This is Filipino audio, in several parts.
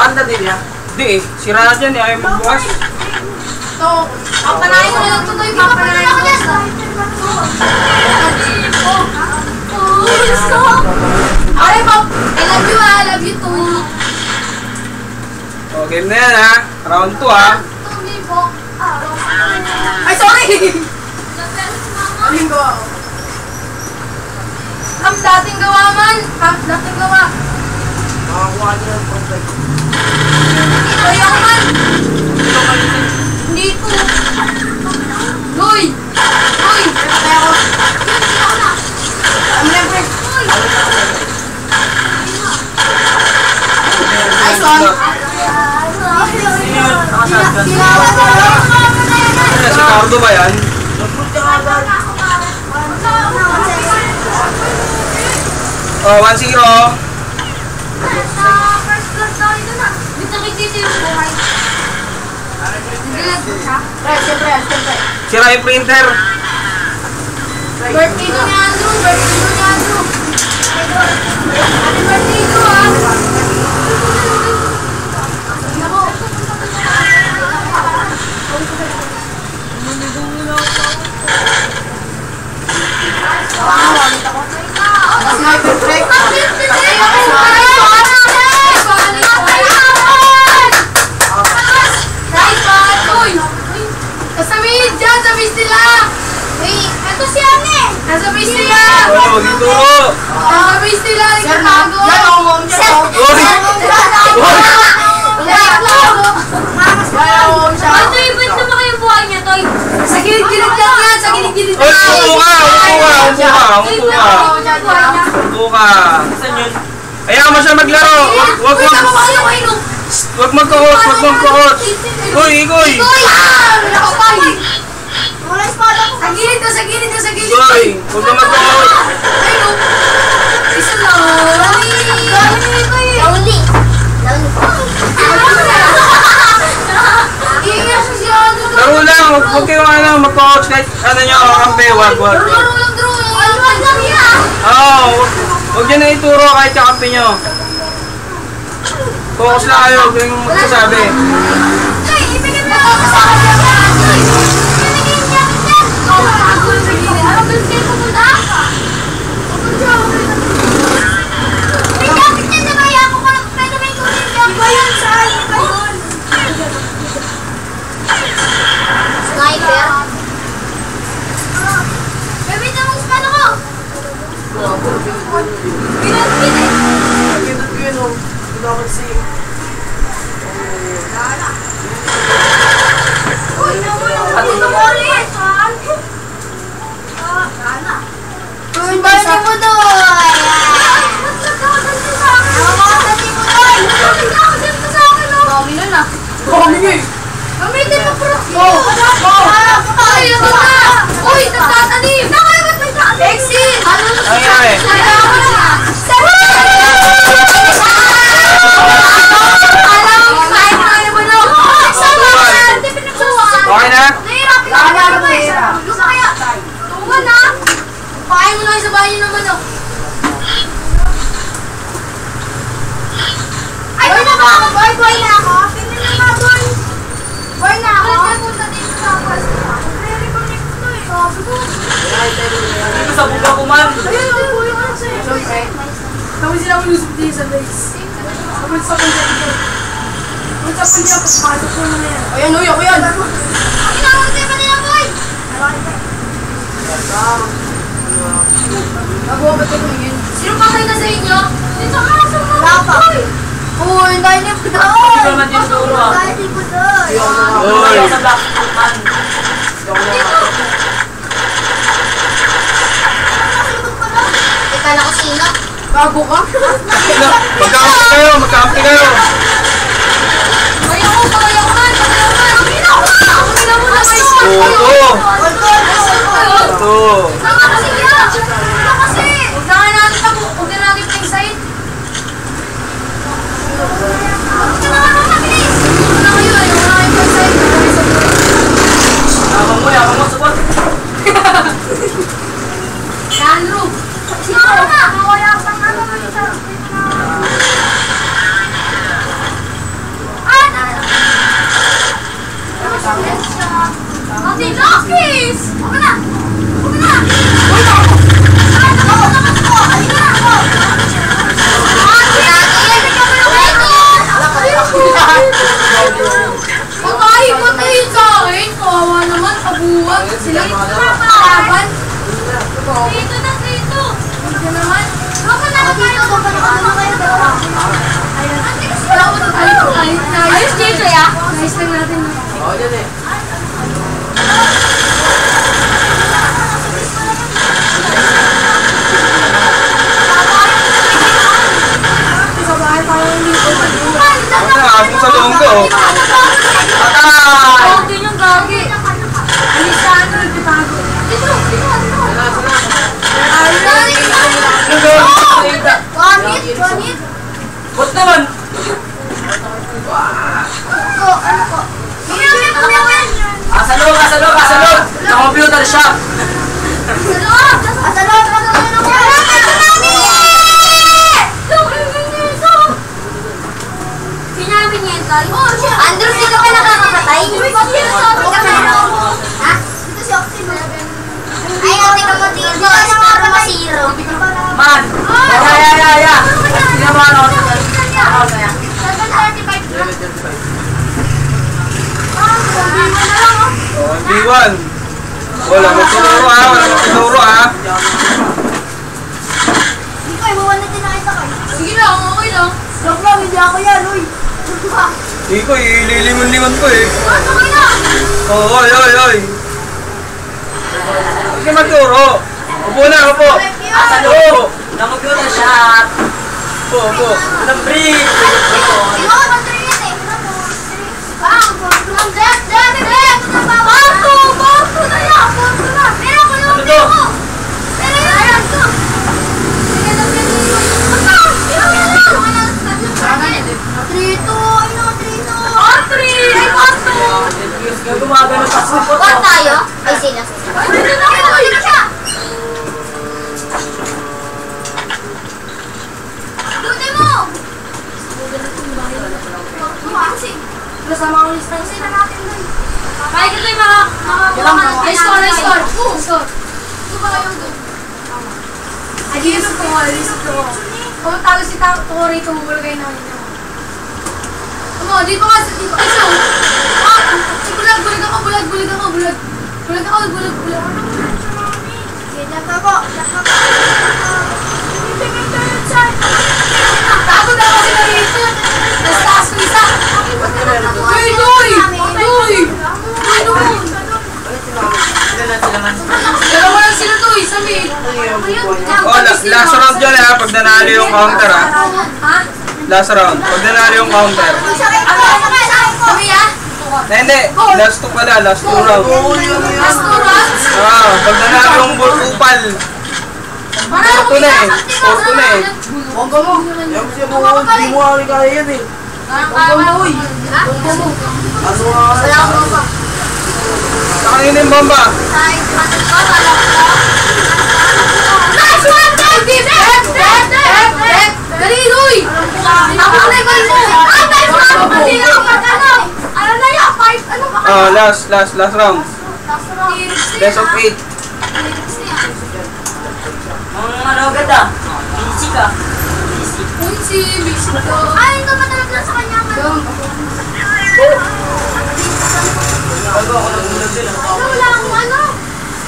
Banda din niya? Hindi eh. Sira na dyan eh. Ayaw magbukas. Ito. Papanayin ko na lang ito. Papanayin ko yan. Ay, Pop. I love you, I love you too. O, game na yan ha. Round 2 ha. Ay, sorry! Aling gawa. Ang dating gawa man. Dating gawa. Makakuha niyo ng perfect. Ay, ako man. Hindi ko. Hoy! Hoy! Ay, ako. Ay, son. Si Cardo ba yan? Oh, 1-0. Sira yung printer. Birthday ko ni Andrew. Birthday ko ni Andrew. Happy birthday ko nasa base nila! Oo, dito! Nasa base nila! Nagkatago! Yan ako mo! Toy, ba't na ba kayo buhay niya, Toy? Sa gilid-gilid lang yan! Sa gilid-gilid lang! Upo ka! Ayaw mo siya maglaro! Huwag magkakot! Goy! Goy! Sa gilid ka! Sa gilid ka! Sa gilid! Goy! Huwag ka magkakot! Isa lang! Lauli! Laro lang! Huwag kayo magkakot kahit ano nyo kampe! Wag! Oo! Huwag nyo na ituro kahit kakampi nyo! Focus lang kayo! Huwag kayong magsasabi! Okay na? Pahay mo lang sa bahay naman oh. Ay, boy na ba ako? Boy na ako? Pinin na ba, boy? Boy na ako? Punta dito sa bus. Re-reconnect ko eh. Sabi ko. Dito sa buga ko man! Ayun, ang boy ko sa'yo. Siyempre. Tapos sila ulusog din sa base. Tapos sa kanya dito. Punta pa niya, pasok ko na yan. Ayan, uy, ako yan. Ang inamunti pa nila, boy! Nagawa ba ito yun? Sino pa kayo na sa inyo? Dito ka, sa mga boy! Uy, dahil niya po doon! Hindi ko naman yung turo ah. Dahil niya po doon! Uy! Sa black man. Ikala ko sino? Bago ka? Magkakampi kayo! Ayaw ko man! Ang ina mo na may Oo! Ito! Tama kasi yan! Tama kasi! Huwag na natin pang-side. Huwag na bilis! Huwag na kayo, ayaw na kayo pang-side. Yaman mo, support. Andrew! Sino na? Nawala pang ano. Bakis! Huwag na! Huwag na! Uy, ako! Halika na ako! Pagkahimot na yun sa akin. Kawawa naman, kabuwag. Sila yung kalaban. Dito na, dito. Dito naman. Huwag ka na kayo. Wala ko ito tayo. Ayos dito, ya? Ayos lang natin. Oo, dyan eh. Sa bahay parang dito. Abong sa loob ko. Huwag din yung gagi. Alisa, ano nagtatago? Dito, dito, dito. One hit. Ba't naman? Ano ko? Ginamit ko naman. Sa loob. Sa computer shop. Sa loob. Andrew, di ka pa nakakapatay? Ha? Dito si Oxy. Ay, natin ka mo tingin ko. Para masiro. Man! Ya! Tingnan mo ano? Ano kaya? 735. B1. Wala magtuturo ha. Wala magtuturo ha. Hindi ko, iwawan natin nakita ko. Sige lang, okay lang. Joke lang, hindi ako yan, uy. Hindi ko, ililimon-limon ko eh. Okay na. Oh, oy. Huwag ka magturo. Upo na, upo. Sa loob! Sa computer shop. Upo. Ng brief. Gumagano sa support. Huwag tayo. Ay, sila. Buti mo! Kasama ko lista. Sila natin doon. Kaya ka kayo Nice score. Ito ba kayo doon? Ay, dito ko. Kung talo si Tori, tumulagay namin yun. Ano, dito ka. Ay, so. Bulag ako. Diyan ka po. Tago na ako sila dito. Taas ko isa. Doy! Dalawa lang sila to, sabi. Oh, last round dyan ha. Pag nanalo yung counter ha. Ha? Last round. Pag nanalo yung counter. Sabi ha? Hindi. Last 2 pala. Last 2 round. Last 2 rounds? Pag nanalo yung kupal. Porto na eh. Huwag ka mo. Yung siya mo, hindi mo kaya yan eh. Uy! Ha? Wala ko ba? Sa kanina yung bomba. Nice one! Dep! Dali, Uy! Tapos na yung mo! Nice one! Pati ako magano! Ano na yan? Ano ba kayo? Last round. Best of 8. Ang ano ganda? Easy ka. Unsi, basic ko. Ay, ito matalap lang sa kanya. Bago ako nagulog din. Wala akong ano.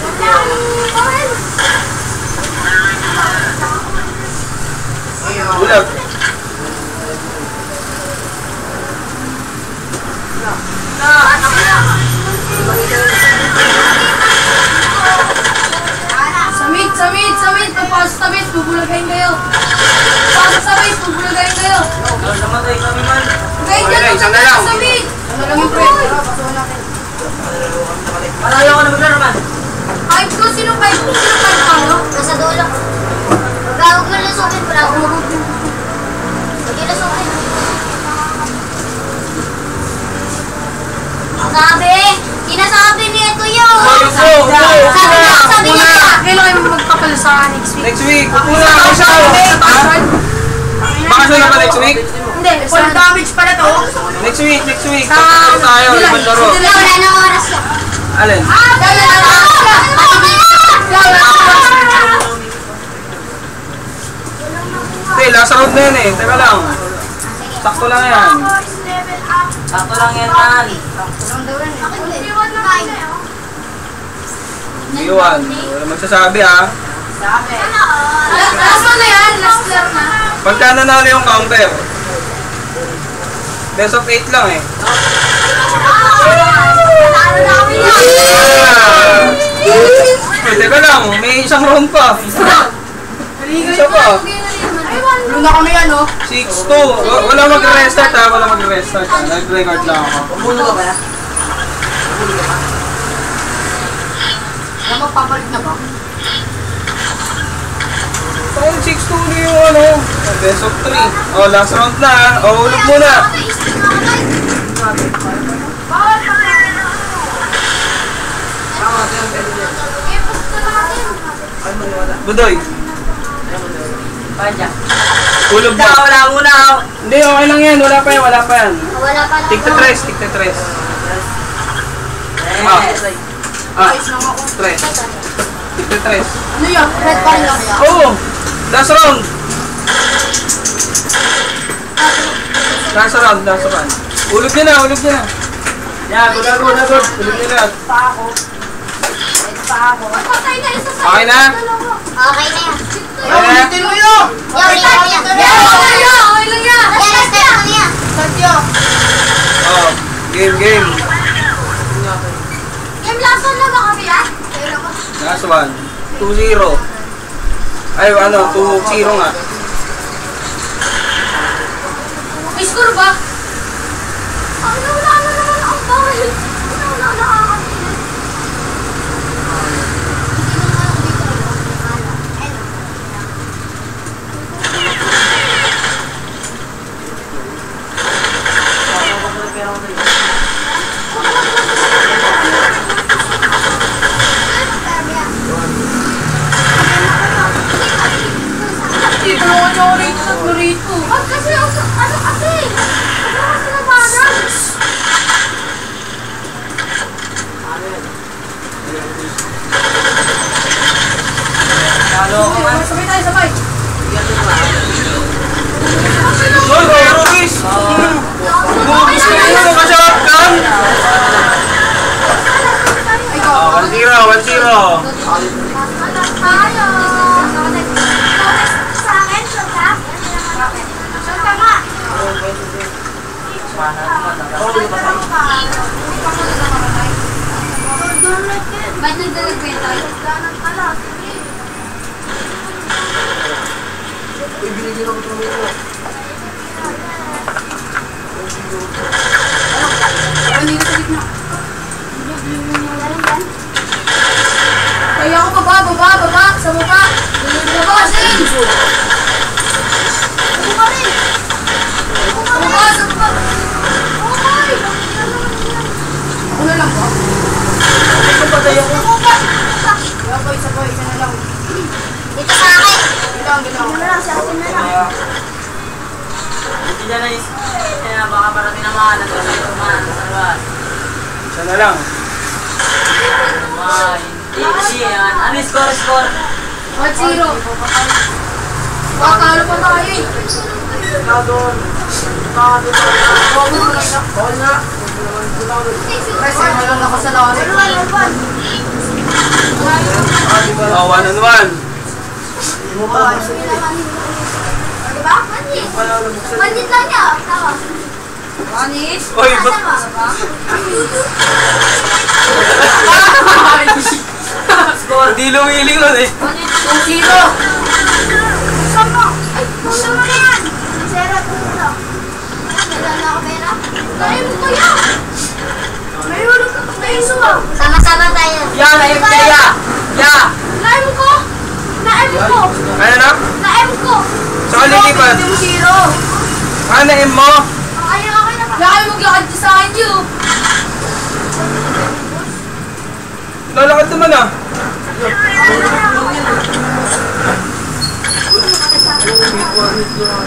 Wala akong oil. Bulag. Samit. Papasok sa base, bubulagayin kayo. Papasok sa base, bubulagayin kayo. Namatay kami man. Okay, dyan isang na lang. Samit. Ano lang yung friend? Malayo ko na maglaro man. 5-2, sino 5-2? Sino 5 ano? Nasa dulo. Gawag mo lang sukin, wala akong mag-upin. Hindi na sukin. Sabi! Sinasabi niya ito yun! Sabi niya! Kailan kayo magpapalo sa next week? Next week. Upo na. Bakasyon na pa next week? Hindi, full damage pala to. Next week. Sa Tayo. Ibang laro. Wala na oras ka. Alin? Hindi, last round na yun eh. Teka lang. Sakto lang yan. Sakto lang yan, man. Iwan. Wala magsasabi ha. Last one na yan. Last clear na. Pagka nanalo yung counter. Best of 8 lang eh. Teka lang, may isang round pa. Isa pa. Luna kami yan, oh. 6-2. Wala mag-restart ha. Wala mag-restart ha. Nag-record lang ako. Umulo ka ba na? Alam mo, papalit na ba? Taon 6-2 na yung ano. Best of 3. Oh, last round na ha. Oh, hulog muna. Budoy. Panja. Hulog na. Wala muna. Hindi, okay lang yan. Wala pa yan. Wala pa yan. Wala pa lang. Tigta 3. Tigta 3. Ah, 3. Tigta 3. Ano yun? Red pa rin lang yan. Oo. Last round. Last round. Last round. Hulog nyo na. Hulog nyo na. Yan. Good. Hulog nyo na. Patay na isa sa Okay na? Okay na yan. Okay na? mo yun! Okay lang yan. Okay lang yan. Oh. Game. Game last one na ba kami, ah? Last one. 2-0. Ay, ano? 2-0 nga. May score ba? Ang wala na naman ang bawal. Wala nakakatilan. Kasi ano kasi? Ano kasi labanan? Sabay tayo, sabay. Hoy, Ruiz! Ruiz kayo na ka-shotgun! 1-0. Tayo. Sa akin, suka. Suka nga. Ba't nagdalagbeta? Ganang pala. Ibinigyan ako ito mo. Kaya ako baba, sa mukha. Baba, sin! Baba rin! Baba, sa mukha! Okay! Ako na lang po. Ito pa tayo ko. Isa na lang. Ito sa akin. Ano na lang, sa akin na lang. Ito dyan na kaya baka parating naman. Nagkasal sa labas. Isa na lang. Hindi yan. Ano yung score? 1-0. Pakalo pa tayo eh. Doon. Call na. Kasi malong ako sa lawari. Oh, 1-1. Diba? Manit lang niya. Tawa. Manit? Oy, ba't? Hindi lumilingon eh. 2-0. Sama. Ay, sama na yan. Zero, puso. Wala na ako pera. Kaya mo kaya. May hulog ka pa iso ah. Sama-sama tayo. Naim kaya. Naim ko. Ano na? Naim ko. Saan lilipat? 0. Ano na mo? Okay na. Lakay mo glakad sa akin yun. Lalakad naman ah.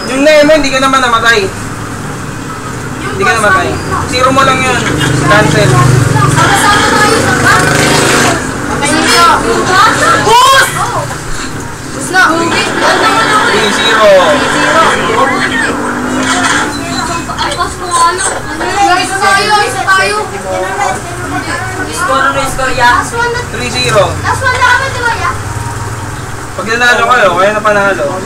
Yung name mo, hindi ka naman namatay. Hindi ka namatay. 0 mo lang yun. Cancel. Sama-sama tayo. Bus! Bus na. 3-0. Isa tayo. Score na score ya. 3-0. Last one na kami, di ba, ya? Pag nanalo kayo, kaya na panalo.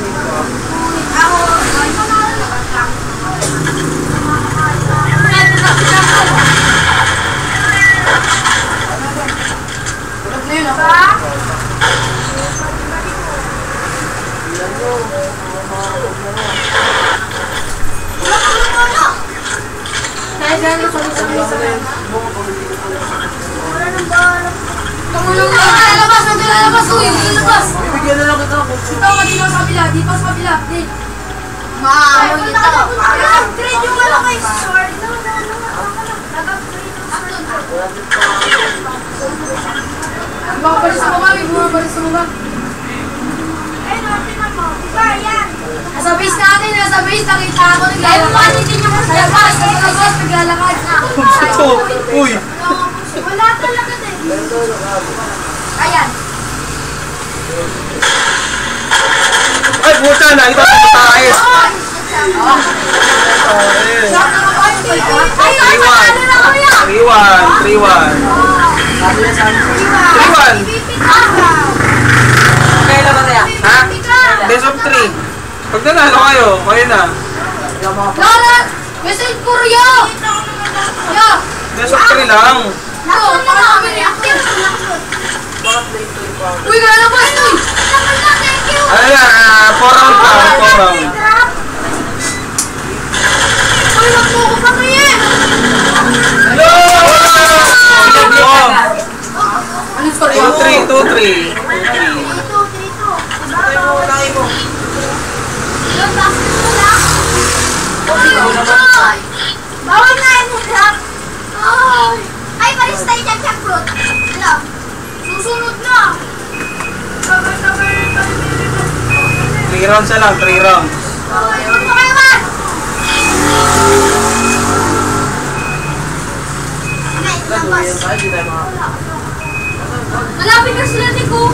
Bibigyan na lang kita ako. Ito ka dito sa kabila, dito sa kabila. Trade yung wala kay sword. Bakabalis sa baba, may bumabalis sa baba. Nasa base natin, nasa base. Nakita ako naglalakad. Naglalakad. Ito. Uy. Wala talaga din. Ayan. Ay, puta na. Ito ang tayo. 3-1. Kailan ba tayo? Ha? Best of 3. Pag nanalo kayo, kaya na. Lola! Message Korea! Yeah! Best of 3 lang. Ako, para kami reactive. Uy, gano'n ba ito? Ano na, 4 round pa. 4 round. Uy, magpuko pa kayo! Hello! Ano score 2-3. Bawal na yung grab. Ay, paris tayo dyan, Jackfruit. Hello. Susunod na. 3 rounds na lang, 3 rounds. Huwag mo kayo ba? Malapit na sila ni Ko. Hoy,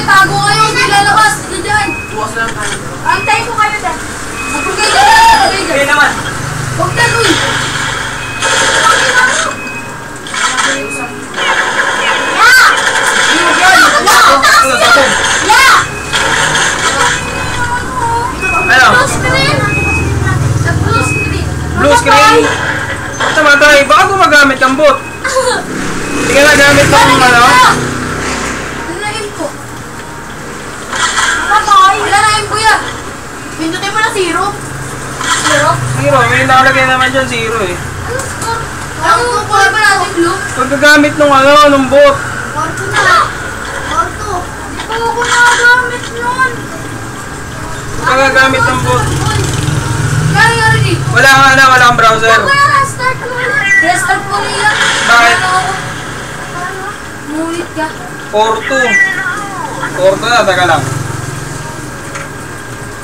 tago kayo. Hindi lalabas. Hindi dyan. Antay ko kayo dyan. Huwag kayo dyan. Kaya naman. Huwag dyan, uy. Ano? Blue screen? Tamatay, baka gumagamit ang bot. Hindi ka nagamit ng ano? Nanaim ko. Patay. Wala na aim ko yan. Pindutin mo na 0. 0, may nakalagay naman dyan 0 eh. Ano kulay ba natin, Blue? Pag gagamit ng ano, ng bot. Orto na. Orto. Di pa ako nakagamit nun. Pag gagamit ng bot. Gano'n nga rin eh. Wala kang browser. Restart ko ulit. Restart ko ulit yan. Bakit? Mulit ka. 4-2 na, taga lang.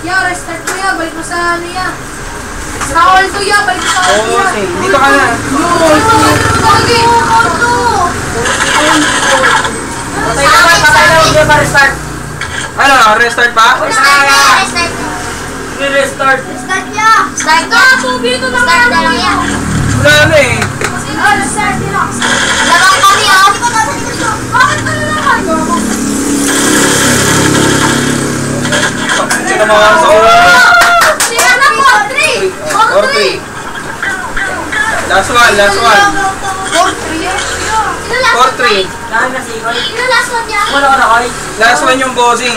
Yeah, restart ko yan. Balik mo sa ano yan. Sa all to yan. Balik mo sa all to Oo, yan. dito ka na. Okay. Orto. Patay na, hindi pa restart. Ano, restart pa? Restart. Restart. Restart niya. Start ka. Dito na lang yan. Wala na eh. Restart nila. Dalawang kami ah. Bakit ano naman? Sino mga sa ulo? Sira na po. 3. 4-3. Last one. 4-3. Dahil na sikoy. Sino last one niya? Wala ko na koy. Last one yung bossing.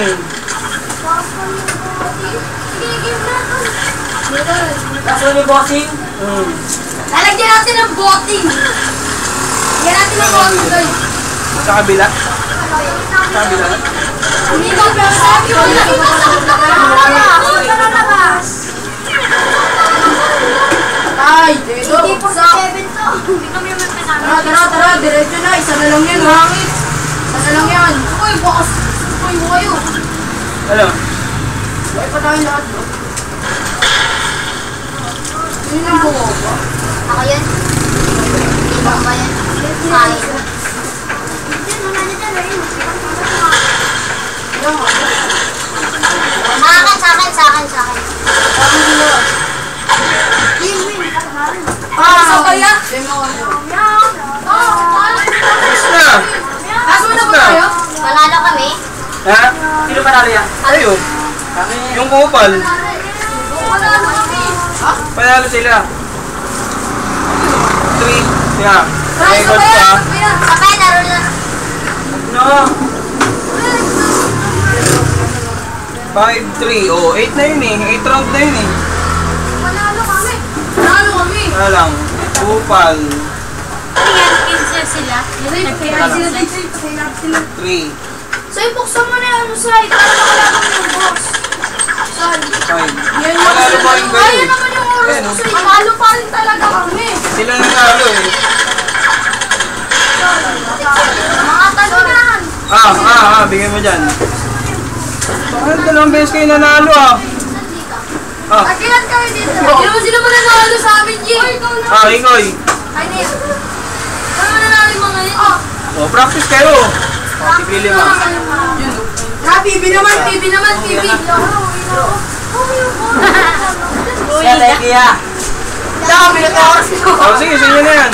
Last one yung bossing. Lalagyan natin ng voting. Lagyan natin ng voting, guys. Sa kabila. Sa kabila. Uminom pa sa akin. Ay, hindi po sa 7 to. Tara, diretso na. Isa na lang yan, hangit. Isa na lang yan. Uy, bukas. Uy, kayo. Ano? Uy, pa tayo lahat. Sino yung buko? Ako yan. Iba ba yan? Sa akin. Sa kaya? Tapos na. Kaso na ba kayo? Panalo kami. Ha? Sino panalo yan? Ayun. Yung kupal. Panalo sila. 3. Yeah. Record pa. Sakay, laro na. No. 5-3. Oh, 8 na yun eh. 8 round na yun eh. Panalo kami. Wala lang. Kupal. Ayan, cancel sila. 3. So, ibuksan mo na yung ano slide para makalaban yung boss. Sorry. 5. Panalo pa rin kayo Kaya eh. naman yung oras Ayan, ko oh. sa'yo. Panalo pa rin talaga kami. Sila nanalo eh. Mga talunan. Bigyan mo dyan. Bakit dalawang beses kayo nanalo ah? Agilan kami dito. Hindi naman sila mananalo sa amin, G. Ikaw na. Ikoy. Ay, na yan. Kaya mananalo yung mga yun. Oh, practice kayo. Sige, 5. PB naman. Kaya, kaya. Oh, sige, sige na yan.